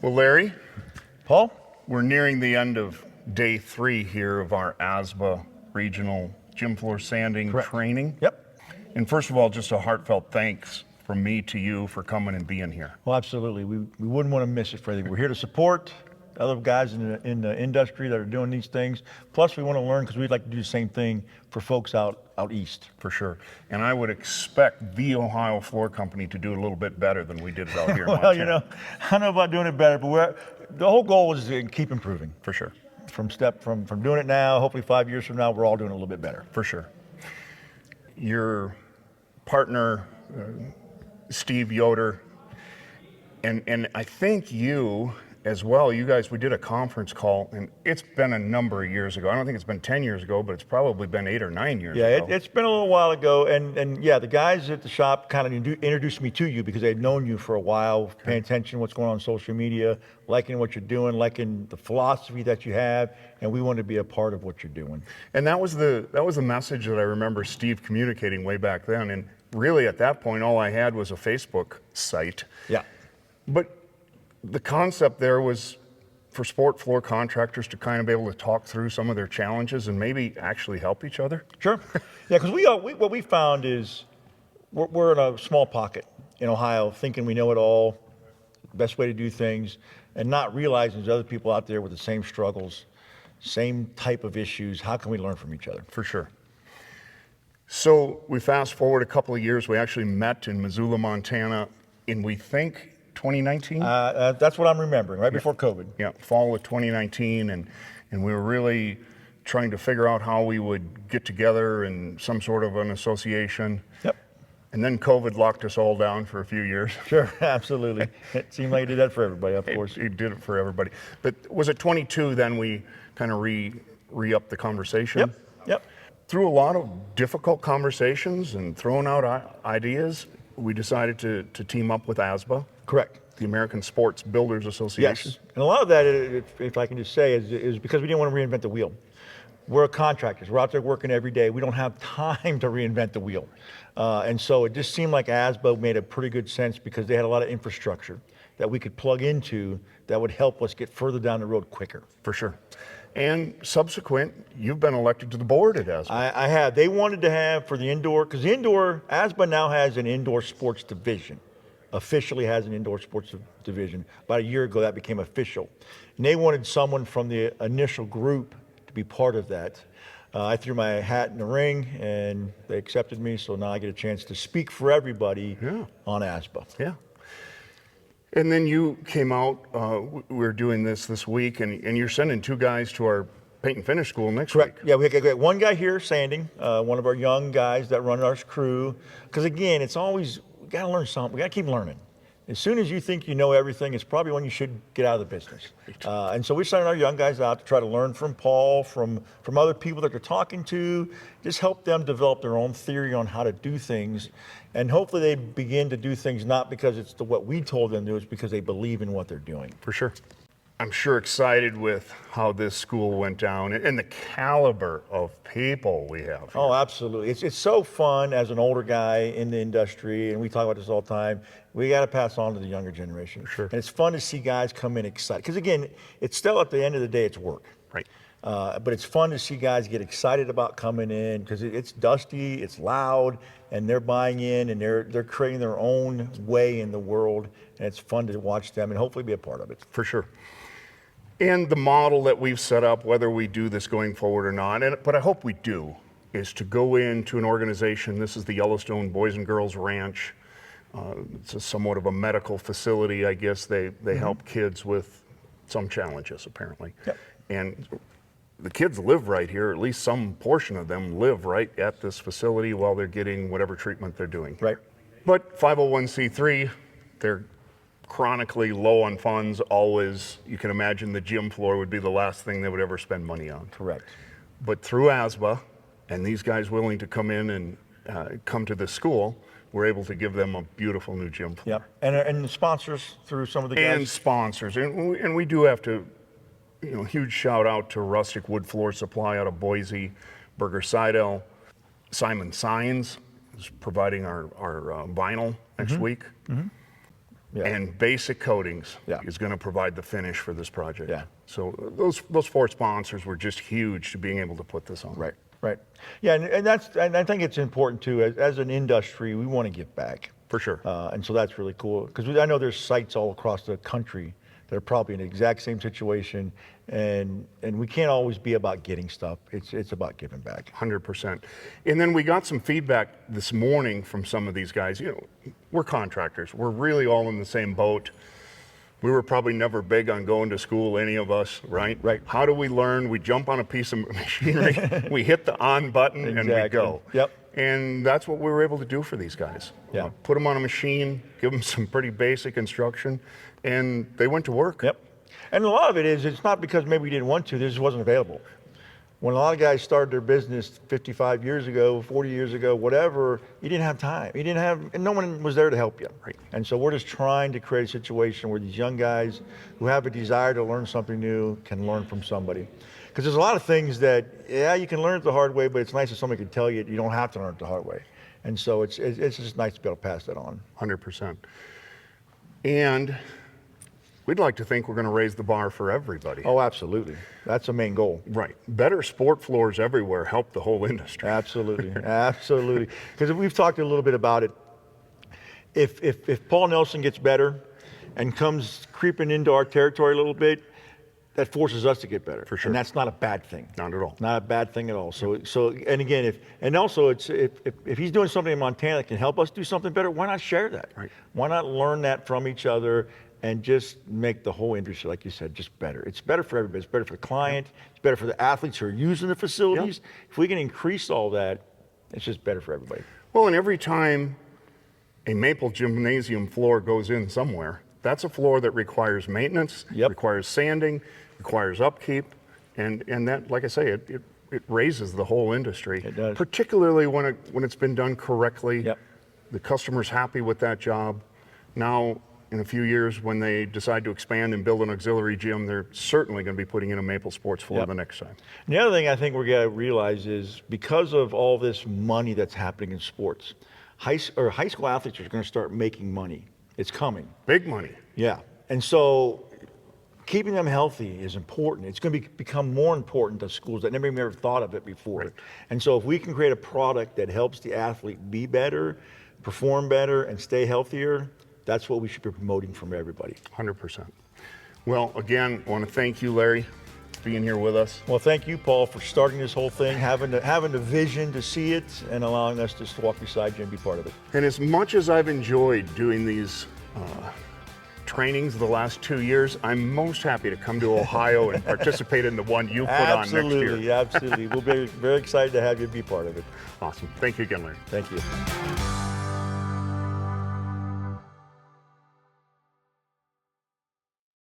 Well, Larry, Paul? we're nearing the end of day 3 here of our ASBA regional gym floor sanding Correct. training. Yep. And first of all, just a heartfelt thanks from me to you for coming and being here. Well, absolutely. We wouldn't want to miss it, Freddie. We're here to support other guys in the industry that are doing these things. Plus, we want to learn because we'd like to do the same thing for folks out east. For sure. And I would expect the Ohio Floor Company to do a little bit better than we did out here in Well, Montana. you know, I don't know about doing it better, but the whole goal is to keep improving. For sure. From doing it now, hopefully 5 years from now, we're all doing a little bit better. For sure. Your partner, Steve Yoder, and I think you as well, you guys, we did a conference call, and it's been a number of years ago. I don't think it's been 10 years ago, but it's probably been 8 or 9 years ago. Yeah, it's been a little while ago, and yeah, the guys at the shop kind of introduced me to you because they'd known you for a while, paying attention to what's going on social media, liking what you're doing, liking the philosophy that you have, and we want to be a part of what you're doing. And that was the message that I remember Steve communicating way back then, and really at that point, all I had was a Facebook site. Yeah. But the concept there was for sport floor contractors to kind of be able to talk through some of their challenges and maybe actually help each other. Sure. Yeah, because what we found is we're in a small pocket in Ohio, thinking we know it all, the best way to do things, and not realizing there's other people out there with the same struggles, same type of issues. How can we learn from each other? For sure. So we fast forward a couple of years. We actually met in Missoula, Montana, in we think 2019? That's what I'm remembering, right before COVID. Yeah, fall of 2019, and we were really trying to figure out how we would get together in some sort of an association. Yep. And then COVID locked us all down for a few years. Sure, absolutely. It seemed like it did that for everybody, of course. It did it for everybody. But was it 22 then we kind of re-upped the conversation? Yep. Through a lot of difficult conversations and throwing out ideas, we decided to team up with ASBA. Correct. The American Sports Builders Association. Yes. And a lot of that, if I can just say, is because we didn't want to reinvent the wheel. We're contractors. We're out there working every day. We don't have time to reinvent the wheel. And so it just seemed like ASBA made a pretty good sense because they had a lot of infrastructure that we could plug into that would help us get further down the road quicker. For sure. And subsequent, you've been elected to the board at ASBA. I have. They wanted to have for the indoor, because ASBA now has an indoor sports division. Officially has an indoor sports division. About a year ago, that became official. And they wanted someone from the initial group to be part of that. I threw my hat in the ring, and they accepted me, so now I get a chance to speak for everybody on ASBA. Yeah. And then you came out, we're doing this week, and you're sending 2 guys to our paint and finish school next week. Yeah, we got one guy here sanding, one of our young guys that run our crew. Because again, it's always, we got to learn something. We got to keep learning. As soon as you think you know everything, it's probably when you should get out of the business. And so we're sending our young guys out to try to learn from Paul, from other people that they're talking to, just help them develop their own theory on how to do things. And hopefully they begin to do things not because it's what we told them to do, it's because they believe in what they're doing. For sure. I'm sure excited with how this school went down and the caliber of people we have here. Oh, absolutely. It's so fun as an older guy in the industry, and we talk about this all the time. We got to pass on to the younger generation. Sure. And it's fun to see guys come in excited. Because again, it's still at the end of the day, it's work. Right. But it's fun to see guys get excited about coming in because it's dusty, it's loud, and they're buying in and they're creating their own way in the world. And it's fun to watch them and hopefully be a part of it. For sure. And the model that we've set up, whether we do this going forward or not, but I hope we do, is to go into an organization. This is the Yellowstone Boys and Girls Ranch. It's somewhat of a medical facility, I guess. They help kids with some challenges, apparently. Yep. And the kids live right here, at least some portion of them live right at this facility while they're getting whatever treatment they're doing. Right. But 501c3, they're chronically low on funds. Always, you can imagine the gym floor would be the last thing they would ever spend money on. Correct. But through ASBA, and these guys willing to come in and come to this school, we're able to give them a beautiful new gym floor. Yep. And the sponsors through some of the guys. And sponsors. And we do have to, huge shout out to Rustic Wood Floor Supply out of Boise, Burger Seidel. Simon Signs is providing our vinyl next week. Yeah. and basic coatings Yeah. is going to provide the finish for this project. Yeah. So those 4 sponsors were just huge to being able to put this on. Right. Right. Yeah, and I think it's important too. As an industry, we want to give back. For sure. And so that's really cool because I know there's sites all across the country that are probably in the exact same situation, and we can't always be about getting stuff. It's about giving back. 100%. And then we got some feedback this morning from some of these guys. You know, we're contractors. We're really all in the same boat. We were probably never big on going to school, any of us, right? Right. How do we learn? We jump on a piece of machinery, we hit the on button, and we Exactly. go. Yep. And that's what we were able to do for these guys. Yeah. Put them on a machine, give them some pretty basic instruction, and they went to work. Yep. And a lot of it is, it's not because maybe we didn't want to, this just wasn't available. When a lot of guys started their business 55 years ago, 40 years ago, whatever, you didn't have time. You didn't have, and no one was there to help you. Right. And so we're just trying to create a situation where these young guys who have a desire to learn something new can learn from somebody. Because there's a lot of things that, yeah, you can learn it the hard way, but it's nice if somebody can tell you you don't have to learn it the hard way. And so it's just nice to be able to pass that on. 100%. And we'd like to think we're going to raise the bar for everybody. Oh, absolutely. That's the main goal. Right. Better sport floors everywhere help the whole industry. Absolutely, absolutely. Because we've talked a little bit about it. If Paul Nelson gets better and comes creeping into our territory a little bit, that forces us to get better. For sure. And that's not a bad thing. Not at all. Not a bad thing at all. So and again, if he's doing something in Montana that can help us do something better, why not share that? Right. Why not learn that from each other and just make the whole industry, like you said, just better? It's better for everybody. It's better for the client. It's better for the athletes who are using the facilities. If we can increase all that, it's just better for everybody. Well, and every time a Maple gymnasium floor goes in somewhere, that's a floor that requires maintenance, requires sanding, requires upkeep, and that, like I say, it raises the whole industry. It does. Particularly when it's been done correctly. Yep. The customer's happy with that job. Now, in a few years, when they decide to expand and build an auxiliary gym, they're certainly going to be putting in a Maple Sports floor the next time. And the other thing I think we're going to realize is because of all this money that's happening in sports, high school athletes are going to start making money. It's coming. Big money. Yeah. And so keeping them healthy is important. It's going to become more important to schools that never even thought of it before. Right. And so if we can create a product that helps the athlete be better, perform better, and stay healthier, that's what we should be promoting from everybody. 100%. Well, again, I want to thank you, Larry, for being here with us. Well, thank you, Paul, for starting this whole thing, having the vision to see it, and allowing us just to walk beside you and be part of it. And as much as I've enjoyed doing these trainings the last 2 years, I'm most happy to come to Ohio and participate in the one you put on next year. Absolutely. We'll be very excited to have you be part of it. Awesome. Thank you again, Larry. Thank you.